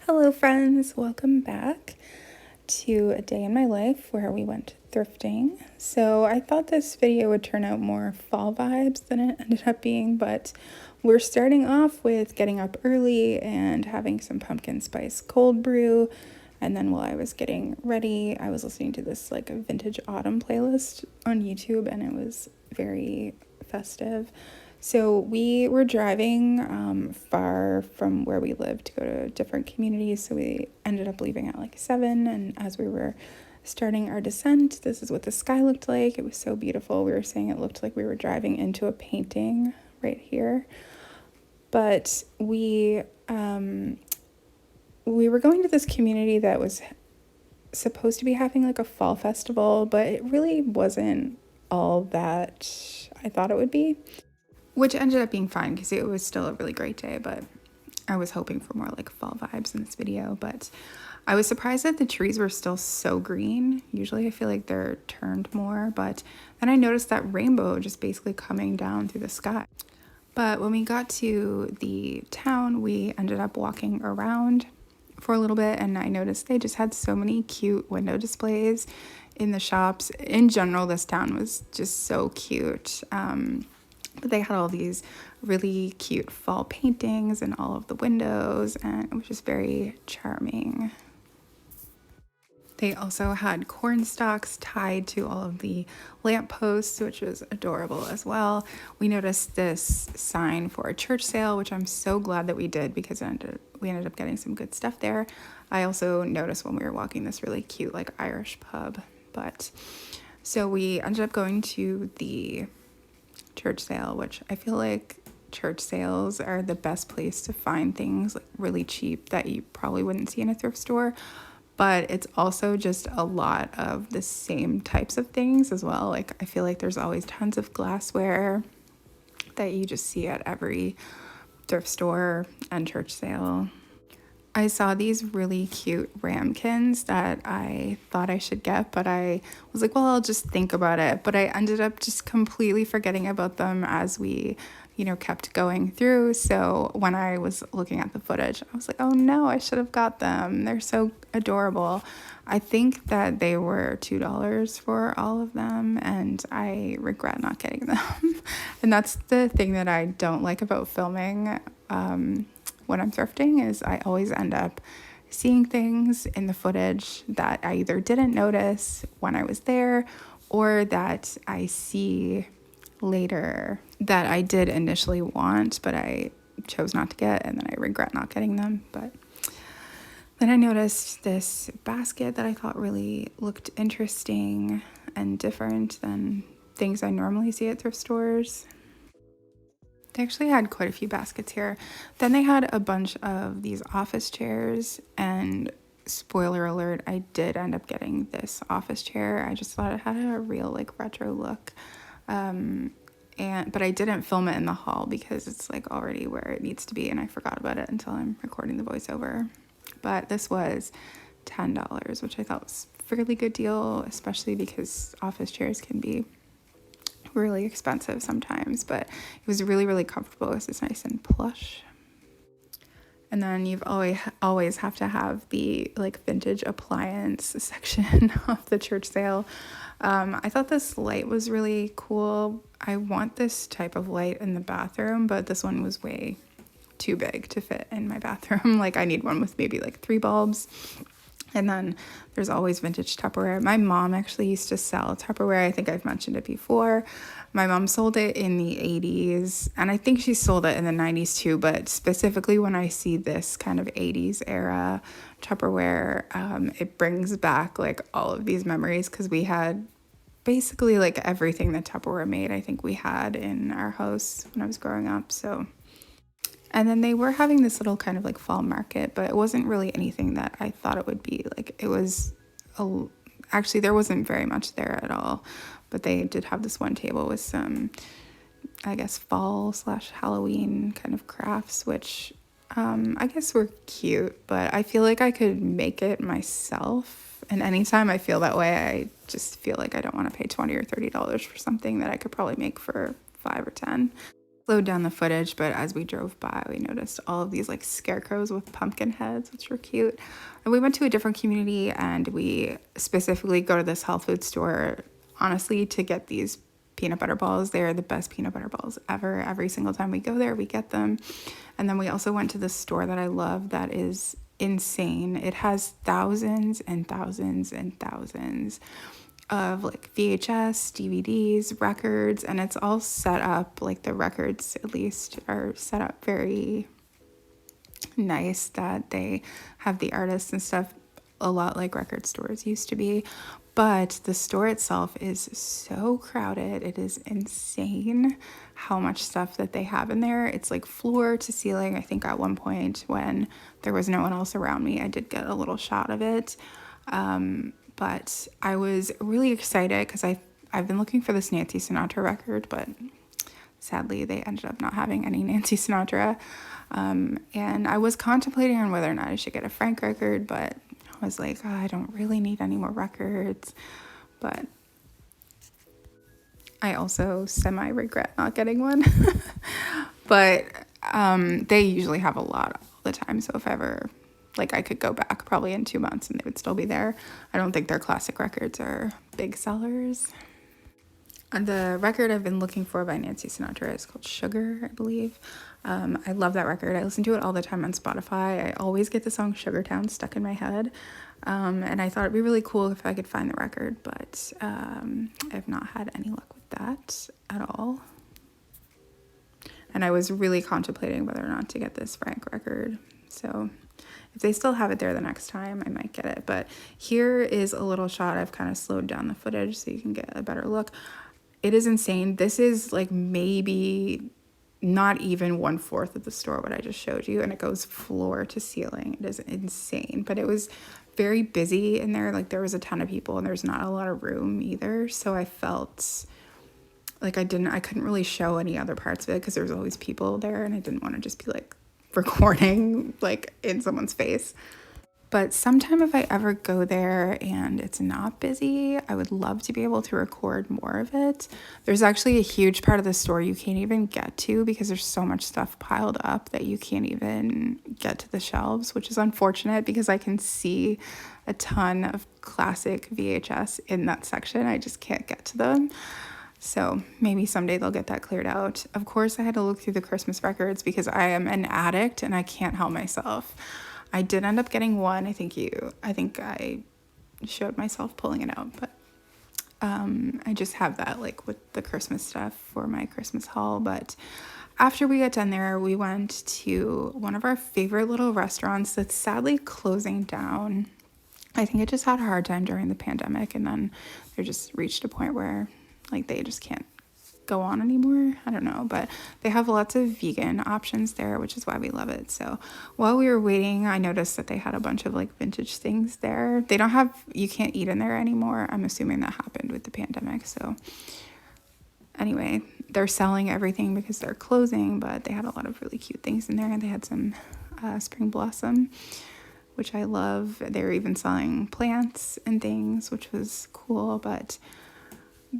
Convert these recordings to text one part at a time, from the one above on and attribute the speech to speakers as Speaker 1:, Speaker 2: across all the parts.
Speaker 1: Hello friends, welcome back to a day in my life where we went thrifting. So I thought this video would turn out more fall vibes than it ended up being, but we're starting off with getting up early and having some pumpkin spice cold brew. And then while I was getting ready, I was listening to this like a vintage autumn playlist on YouTube, and it was very festive. So we were driving far from where we lived to go to different communities. So we ended up leaving at like 7. And as we were starting our descent, this is what the sky looked like. It was so beautiful. We were saying it looked like we were driving into a painting right here. But we were going to this community that was supposed to be having like a fall festival, but it really wasn't all that I thought it would be. Which ended up being fine because it was still a really great day, but I was hoping for more like fall vibes in this video. But I was surprised that the trees were still so green. Usually I feel like they're turned more, but then I noticed that rainbow just basically coming down through the sky. But when we got to the town, we ended up walking around for a little bit, and I noticed they just had so many cute window displays in the shops. In general, this town was just so cute. But they had all these really cute fall paintings in all of the windows, and it was just very charming. They also had corn stalks tied to all of the lampposts, which was adorable as well. We noticed this sign for a church sale, which I'm so glad that we did because we ended up getting some good stuff there. I also noticed when we were walking this really cute like Irish pub. So we ended up going to the church sale, which I feel like church sales are the best place to find things like really cheap that you probably wouldn't see in a thrift store, but it's also just a lot of the same types of things as well. Like I feel like there's always tons of glassware that you just see at every thrift store and church sale. I saw these really cute ramekins that I thought I should get, but I was like, well, I'll just think about it. But I ended up just completely forgetting about them as we, kept going through. So when I was looking at the footage, I was like, oh no, I should have got them. They're so adorable. I think that they were $2 for all of them, and I regret not getting them. And that's the thing that I don't like about filming when I'm thrifting is I always end up seeing things in the footage that I either didn't notice when I was there or that I see later that I did initially want, but I chose not to get, and then I regret not getting them. But then I noticed this basket that I thought really looked interesting and different than things I normally see at thrift stores. They actually had quite a few baskets here. Then they had a bunch of these office chairs, and spoiler alert, I did end up getting this office chair. I just thought it had a real like retro look. But I didn't film it in the haul because it's like already where it needs to be, and I forgot about it until I'm recording the voiceover. But this was $10, which I thought was a fairly good deal, especially because office chairs can be really expensive sometimes, but it was really, really comfortable. It was nice and plush. And then you've always have to have the like vintage appliance section of the church sale. I thought this light was really cool. I want this type of light in the bathroom, but this one was way too big to fit in my bathroom. Like I need one with maybe like 3 bulbs. And then there's always vintage Tupperware. My mom actually used to sell Tupperware. I think I've mentioned it before. My mom sold it in the 80s, and I think she sold it in the 90s too, but specifically when I see this kind of 80s era Tupperware, it brings back like all of these memories because we had basically like everything that Tupperware made, I think we had in our house when I was growing up. And then they were having this little kind of like fall market, but it wasn't really anything that I thought it would be. Like it was, actually there wasn't very much there at all, but they did have this one table with some, I guess, fall/Halloween kind of crafts, which I guess were cute, but I feel like I could make it myself. And anytime I feel that way, I just feel like I don't want to pay $20 or $30 for something that I could probably make for $5 or $10. slowed down the footage, but as we drove by, we noticed all of these like scarecrows with pumpkin heads, which were cute. And we went to a different community, and we specifically go to this health food store, honestly, to get these peanut butter balls. They are the best peanut butter balls ever. Every single time we go there, we get them. And then we also went to this store that I love that is insane. It has thousands and thousands and thousands of like VHS, DVDs, records, and it's all set up, like the records at least are set up very nice, that they have the artists and stuff a lot like record stores used to be. But the store itself is so crowded. It is insane how much stuff that they have in there. It's like floor to ceiling. I think at one point when there was no one else around me, I did get a little shot of it. But I was really excited because I've been looking for this Nancy Sinatra record, but sadly they ended up not having any Nancy Sinatra. And I was contemplating on whether or not I should get a Frank record, but I was like, oh, I don't really need any more records. But I also semi-regret not getting one. But they usually have a lot all the time, so if ever, like, I could go back probably in 2 months and they would still be there. I don't think their classic records are big sellers. The record I've been looking for by Nancy Sinatra is called Sugar, I believe. I love that record. I listen to it all the time on Spotify. I always get the song Sugartown stuck in my head. And I thought it'd be really cool if I could find the record, but I've not had any luck with that at all. And I was really contemplating whether or not to get this Frank record. So if they still have it there the next time, I might get it. But here is a little shot. I've kind of slowed down the footage so you can get a better look. It is insane. This is like maybe not even 1/4 of the store, what I just showed you. And it goes floor to ceiling. It is insane. But it was very busy in there. Like there was a ton of people and there's not a lot of room either. So I felt like I couldn't really show any other parts of it because there was always people there and I didn't want to just be like recording like in someone's face. But sometime if I ever go there and it's not busy, I would love to be able to record more of it. There's actually a huge part of the store you can't even get to because there's so much stuff piled up that you can't even get to the shelves, which is unfortunate because I can see a ton of classic VHS in that section. I just can't get to them. So maybe someday they'll get that cleared out. Of course, I had to look through the Christmas records because I am an addict and I can't help myself. I did end up getting one. I think I showed myself pulling it out, but I just have that like with the Christmas stuff for my Christmas haul. But after we got done there, we went to one of our favorite little restaurants that's sadly closing down. I think it just had a hard time during the pandemic, and then they just reached a point where like they just can't go on anymore. I don't know, but they have lots of vegan options there, which is why we love it. So while we were waiting, I noticed that they had a bunch of like vintage things there. You can't eat in there anymore. I'm assuming that happened with the pandemic. So anyway, they're selling everything because they're closing, but they had a lot of really cute things in there. And they had some spring blossom, which I love. They were even selling plants and things, which was cool, but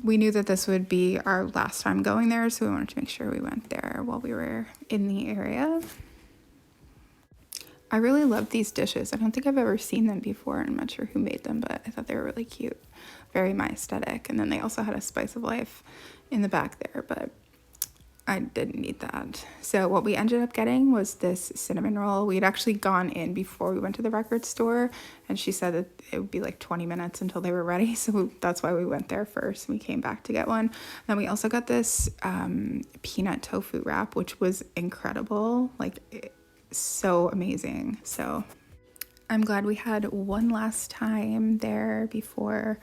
Speaker 1: we knew that this would be our last time going there, so we wanted to make sure we went there while we were in the area. I really love these dishes. I don't think I've ever seen them before. I'm not sure who made them, but I thought they were really cute. Very my aesthetic. And then they also had a spice of life in the back there, but I didn't need that. So what we ended up getting was this cinnamon roll. We had actually gone in before we went to the record store, and she said that it would be like 20 minutes until they were ready. So that's why we went there first. We came back to get one. Then we also got this peanut tofu wrap, which was incredible. Like so amazing. So I'm glad we had one last time there before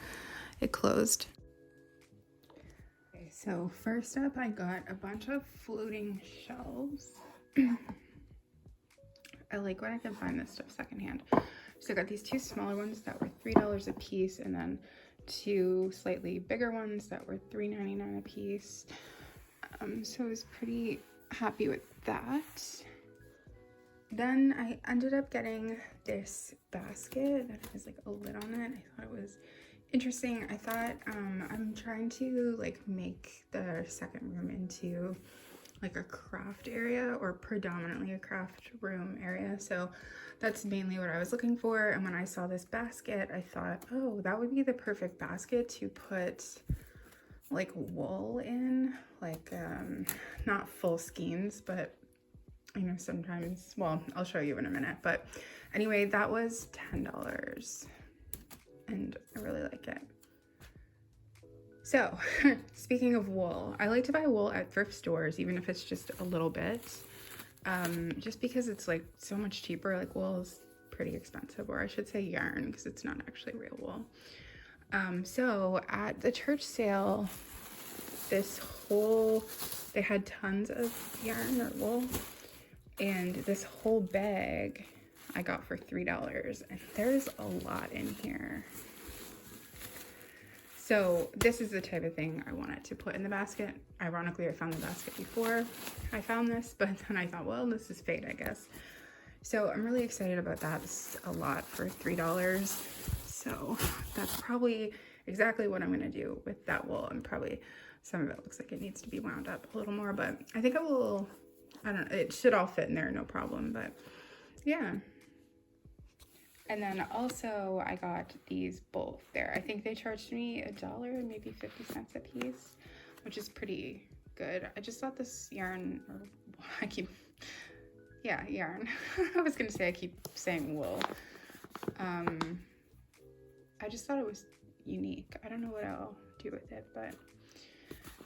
Speaker 1: it closed. So first up, I got a bunch of floating shelves. I like when I can find this stuff secondhand. So I got these two smaller ones that were $3 a piece, and then two slightly bigger ones that were $3.99 a piece. So I was pretty happy with that. Then I ended up getting this basket that has like a lid on it. I thought it was interesting. I thought I'm trying to like make the second room into like a craft area, or predominantly a craft room area. So that's mainly what I was looking for. And when I saw this basket, I thought, oh, that would be the perfect basket to put like wool in, like not full skeins, but you know, sometimes, well, I'll show you in a minute. But anyway, that was $10 and I really like it. So speaking of wool, I like to buy wool at thrift stores, even if it's just a little bit, just because it's like so much cheaper. Like wool is pretty expensive, or I should say yarn, because it's not actually real wool. So at the church sale, they had tons of yarn or wool, and this whole bag I got for $3, and there's a lot in here. So this is the type of thing I wanted to put in the basket. Ironically, I found the basket before I found this, but then I thought, well, this is fate, I guess. So I'm really excited about that. This is a lot for $3. So that's probably exactly what I'm gonna do with that wool. And probably some of it looks like it needs to be wound up a little more, but I think I will, I don't know, it should all fit in there, no problem, but yeah. And then also I got these both there. I think they charged me $1, maybe 50 cents a piece, which is pretty good. I just thought this yarn, or yarn. I was gonna say, I keep saying wool. I just thought it was unique. I don't know what I'll do with it, but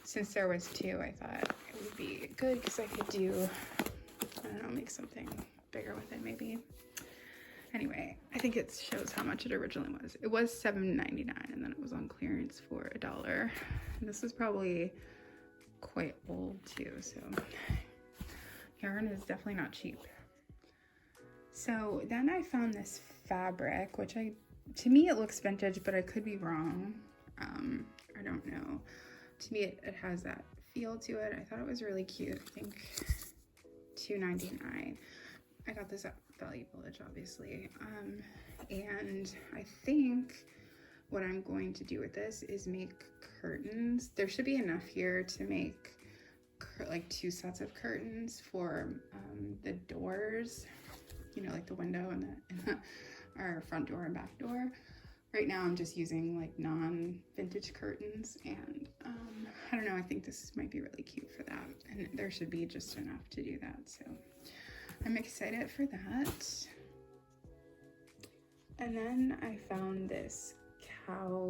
Speaker 1: since there was two, I thought it would be good because I could do, I don't know, make something bigger with it maybe. Anyway, I think it shows how much it originally was. It was $7.99 and then it was on clearance for $1. And this was probably quite old too, so yarn is definitely not cheap. So then I found this fabric, which to me it looks vintage, but I could be wrong. I don't know. To me it has that feel to it. I thought it was really cute. I think $2.99. I got this at Value Village, obviously. And I think what I'm going to do with this is make curtains. There should be enough here to make like 2 sets of curtains for the doors, you know, like the window and our front door and back door. Right now I'm just using like non-vintage curtains, and I don't know, I think this might be really cute for that, and there should be just enough to do that, so I'm excited for that. And then I found this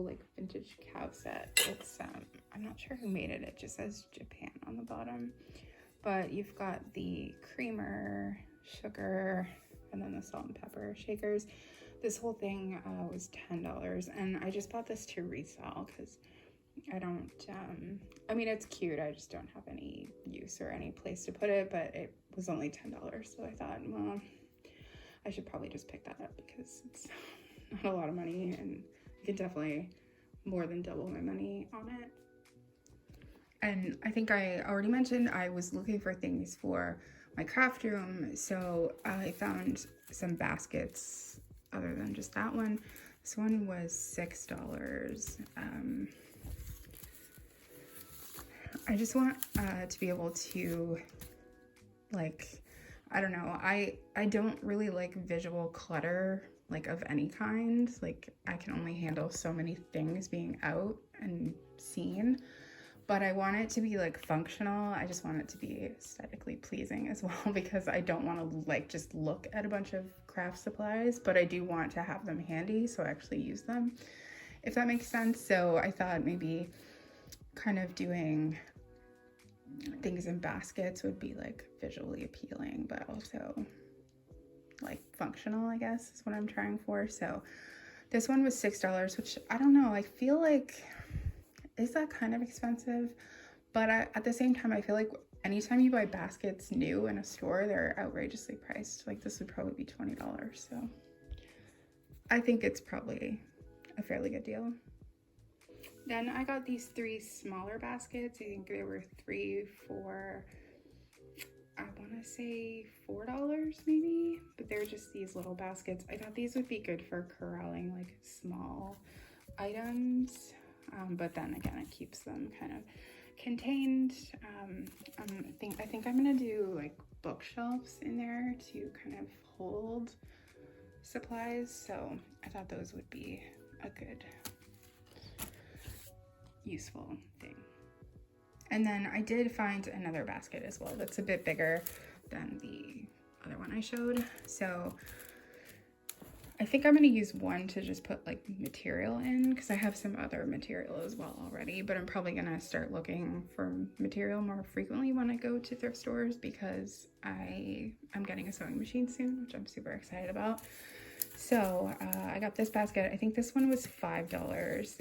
Speaker 1: like vintage cow set. It's I'm not sure who made it. It just says Japan on the bottom, but you've got the creamer, sugar, and then the salt and pepper shakers. This whole thing was $10, and I just bought this to resell because I don't, I mean, it's cute. I just don't have any use or any place to put it, but it was only $10. So I thought, well, I should probably just pick that up because it's not a lot of money, and I can definitely more than double my money on it. And I think I already mentioned I was looking for things for my craft room. So I found some baskets other than just that one. This one was $6. I just want to be able to, like, I don't know, I don't really like visual clutter, like of any kind. Like I can only handle so many things being out and seen, but I want it to be like functional. I just want it to be aesthetically pleasing as well, because I don't want to like just look at a bunch of craft supplies, but I do want to have them handy so I actually use them, if that makes sense. So I thought maybe kind of doing things in baskets would be like visually appealing, but also like functional, I guess is what I'm trying for. So this one was $6, which I don't know, I feel like, is that kind of expensive? But at the same time, I feel like anytime you buy baskets new in a store, they're outrageously priced. Like this would probably be $20. So I think it's probably a fairly good deal. Then I got these 3 smaller baskets. I think they were 3 for, I want to say $4 maybe, but they're just these little baskets. I thought these would be good for corralling like small items, but then again, it keeps them kind of contained. I think I'm gonna do like bookshelves in there to kind of hold supplies. So I thought those would be a good, useful thing. And then I did find another basket as well that's a bit bigger than the other one I showed. So I think I'm gonna use one to just put like material in, because I have some other material as well already, but I'm probably gonna start looking for material more frequently when I go to thrift stores, because I'm getting a sewing machine soon, which I'm super excited about. So I got this basket. I think this one was $5.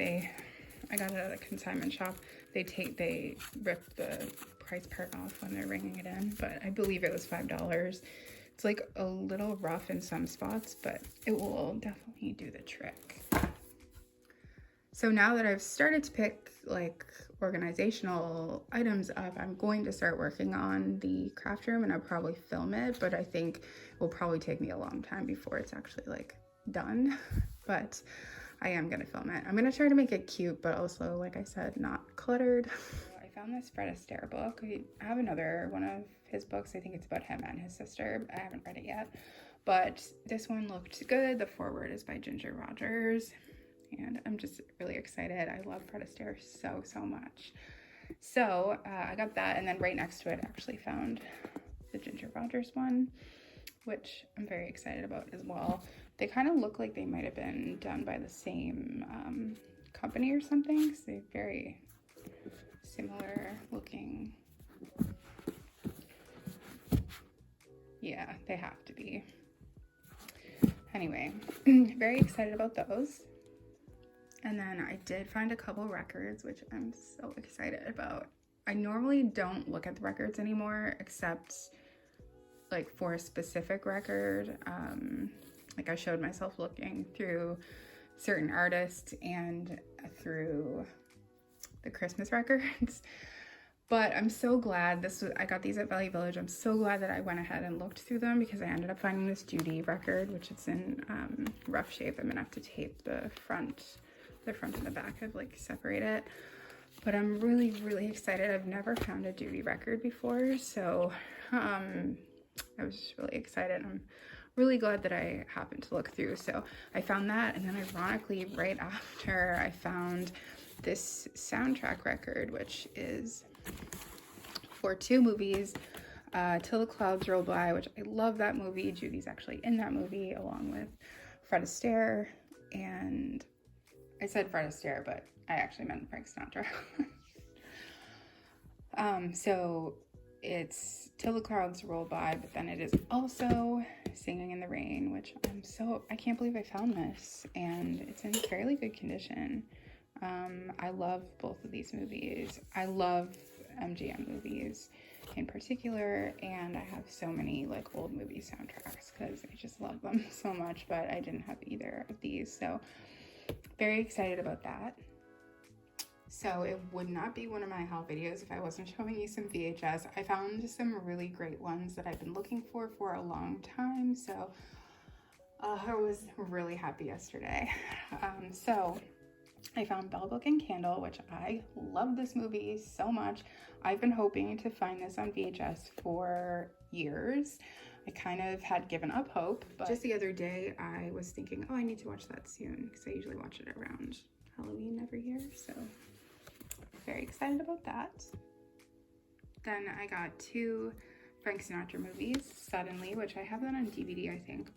Speaker 1: I got it at a consignment shop. They rip the price part off when they're ringing it in, but I believe it was $5. It's like a little rough in some spots, but it will definitely do the trick. So now that I've started to pick like organizational items up, I'm going to start working on the craft room, and I'll probably film it, but I think it will probably take me a long time before it's actually like done, but I am gonna film it. I'm gonna try to make it cute, but also, like I said, not cluttered. I found this Fred Astaire book. I have another one of his books. I think it's about him and his sister. I haven't read it yet, but this one looked good. The foreword is by Ginger Rogers, and I'm just really excited. I love Fred Astaire so much. So I got that, and then right next to it I actually found the Ginger Rogers one, which I'm very excited about as well. They kind of look like they might have been done by the same company or something, so they're very similar looking. Yeah, they have to be. Anyway, very excited about those. And then I did find a couple records, which I'm so excited about. I normally don't look at the records anymore, except like for a specific record. Like I showed myself looking through certain artists and through the Christmas records. But I'm so glad I got these at Value Village. I'm so glad that I went ahead and looked through them, because I ended up finding this Judy record, which is in rough shape. I'm gonna have to tape the front and the back. I've like separate it. But I'm really excited. I've never found a Judy record before, so I was just really excited. I'm really glad that I happened to look through. So I found that, and then ironically right after I found this soundtrack record, which is for two movies, Till the Clouds Roll By, which I love that movie. Judy's actually in that movie along with Fred Astaire, and I said Fred Astaire, but I actually meant Frank Sinatra. So it's Till the Clouds Roll By, but then it is also Singing in the Rain, which I can't believe I found this, and it's in fairly good condition. I love both of these movies. I love MGM movies in particular, and I have so many like old movie soundtracks because I just love them so much, but I didn't have either of these, so very excited about that. So it would not be one of my haul videos if I wasn't showing you some VHS. I found some really great ones that I've been looking for a long time, so I was really happy yesterday. So I found Bell Book and Candle, which I love this movie so much. I've been hoping to find this on VHS for years. I kind of had given up hope, but just the other day I was thinking, oh, I need to watch that soon, because I usually watch it around Halloween every year, so very excited about that. Then I got two Frank Sinatra movies, Suddenly, which I have that on DVD, I think,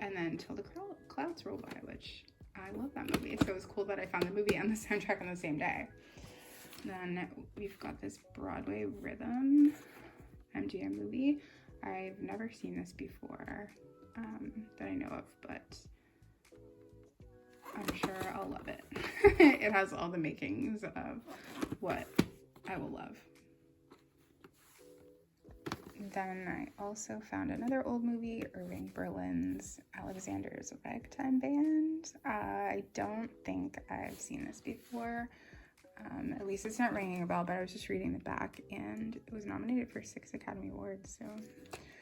Speaker 1: and then Till the Clouds Roll By, which I love that movie. So it was cool that I found the movie and the soundtrack on the same day. Then we've got this Broadway Rhythm MGM movie. I've never seen this before that I know of, but I'm sure I'll love it. It has all the makings of what I will love. Then I also found another old movie, Irving Berlin's Alexander's Ragtime Band. I don't think I've seen this before. At least it's not ringing a bell, but I was just reading the back, and it was nominated for 6 Academy Awards, so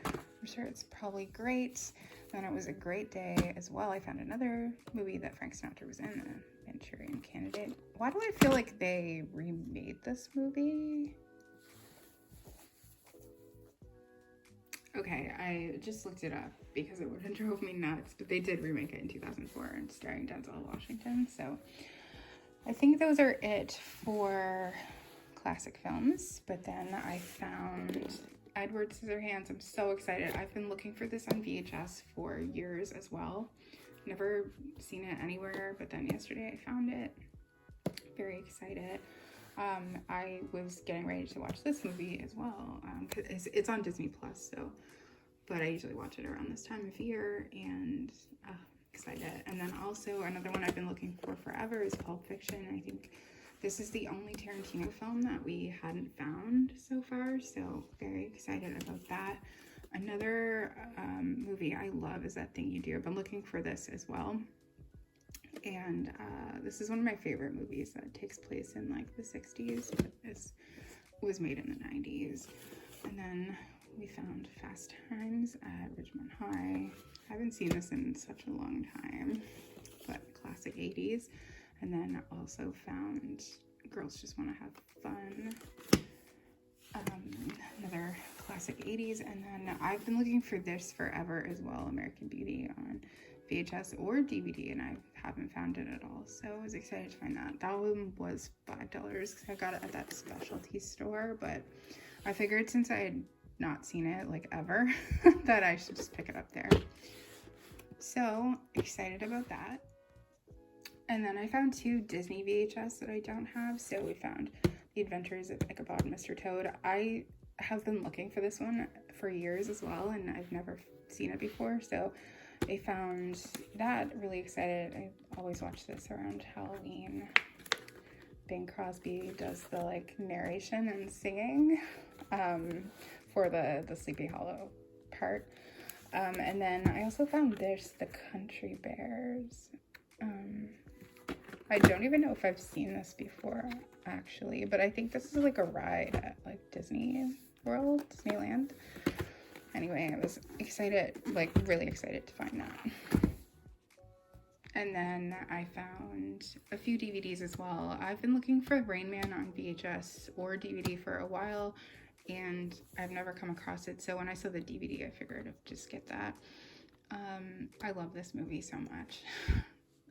Speaker 1: I'm sure it's probably great. Then it was a great day as well. I found another movie that Frank Sinatra was in, The Manchurian Candidate. Why do I feel like they remade this movie? Okay, I just looked it up because it would have drove me nuts, but they did remake it in 2004 and starring Denzel Washington. So I think those are it for classic films. But then I found Edward Scissorhands. I'm so excited. I've been looking for this on VHS for years as well. Never seen it anywhere, but then yesterday I found it. Very excited. I was getting ready to watch this movie as well, because it's on Disney Plus, so, but I usually watch it around this time of year, and excited. And then also another one I've been looking for forever is Pulp Fiction. I think this is the only Tarantino film that we hadn't found so far, so very excited about that. Another movie I love is That Thing You Do. I've been looking for this as well. And this is one of my favorite movies that takes place in like the 60s, but this was made in the 90s. And then we found Fast Times at Ridgemont High. I haven't seen this in such a long time, but classic 80s. And then also found Girls Just Want to Have Fun. Another classic 80s. And then I've been looking for this forever as well, American Beauty, on VHS or DVD, and I haven't found it at all, so I was excited to find that. That one was $5 because I got it at that specialty store, but I figured since I had not seen it like ever that I should just pick it up there. So excited about that. And then I found 2 Disney VHS that I don't have. So we found The Adventures of Ichabod and Mr. Toad. I have been looking for this one for years as well, and I've never seen it before, so I found that. Really excited. I always watch this around Halloween. Bing Crosby does the like narration and singing for the Sleepy Hollow part. And then I also found this, The Country Bears. I don't even know if I've seen this before actually, but I think this is like a ride at like Disney World, Disneyland. Anyway, I was excited, like really excited to find that. And then I found a few DVDs as well. I've been looking for Rain Man on VHS or DVD for a while, and I've never come across it. So when I saw the DVD, I figured I'd just get that. I love this movie so much.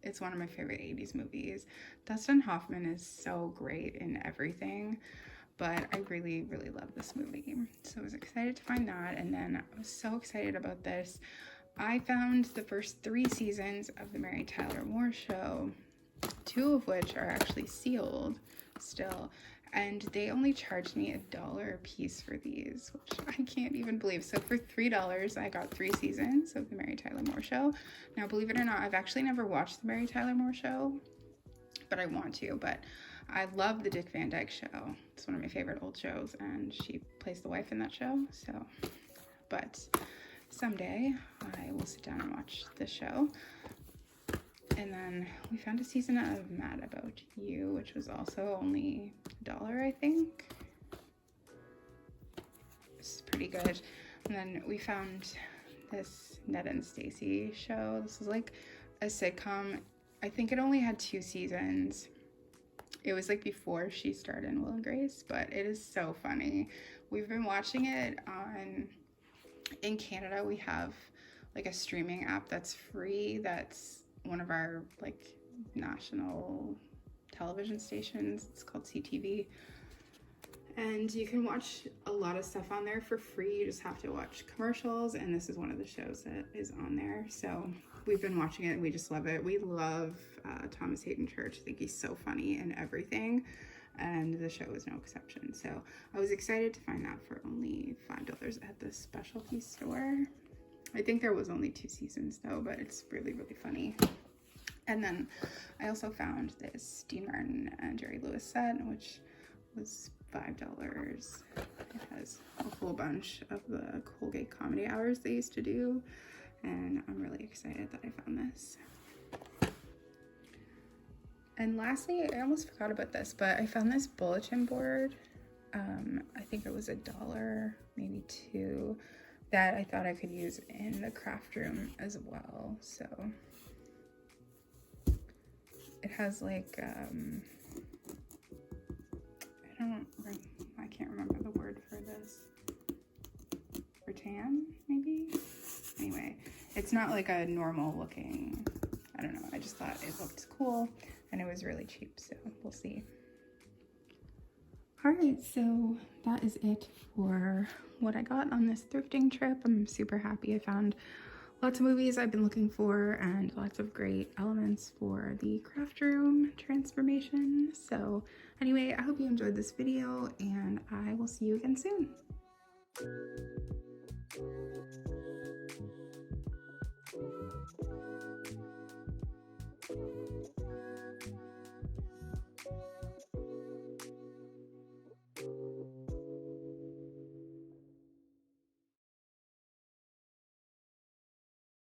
Speaker 1: It's one of my favorite 80s movies. Dustin Hoffman is so great in everything, but I really, really love this movie. So I was excited to find that, and then I was so excited about this. I found the first 3 seasons of the Mary Tyler Moore Show, 2 of which are actually sealed still, and they only charged me $1 a piece for these, which I can't even believe. So for $3, I got 3 seasons of the Mary Tyler Moore Show. Now, believe it or not, I've actually never watched the Mary Tyler Moore Show, but I want to. But I love the Dick Van Dyke Show. It's one of my favorite old shows, and she plays the wife in that show. So, but someday I will sit down and watch the show. And then we found a season of Mad About You, which was also only $1, I think. It's pretty good. And then we found this Ned and Stacy show. This is like a sitcom. I think it only had 2 seasons. It was like before she starred in Will and Grace, but it is so funny. We've been watching it in Canada. We have like a streaming app that's free. That's one of our like national television stations. It's called CTV, and you can watch a lot of stuff on there for free. You just have to watch commercials, and this is one of the shows that is on there. So we've been watching it and we just love it. We love Thomas Hayden Church. I think he's so funny in everything, and the show is no exception. So I was excited to find that for only $5 at the specialty store. I think there was only 2 seasons though, but it's really, really funny. And then I also found this Dean Martin and Jerry Lewis set, which was $5. It has a whole bunch of the Colgate comedy hours they used to do, and I'm really excited that I found this. And lastly, I almost forgot about this, but I found this bulletin board. I think it was $1, maybe $2, that I thought I could use in the craft room as well. So it has like, I can't remember the word for this. Rattan? It's not like a normal looking, I don't know, I just thought it looked cool and it was really cheap, so we'll see. All right, so that is it for what I got on this thrifting trip. I'm super happy I found lots of movies I've been looking for and lots of great elements for the craft room transformation. So anyway, I hope you enjoyed this video and I will see you again soon.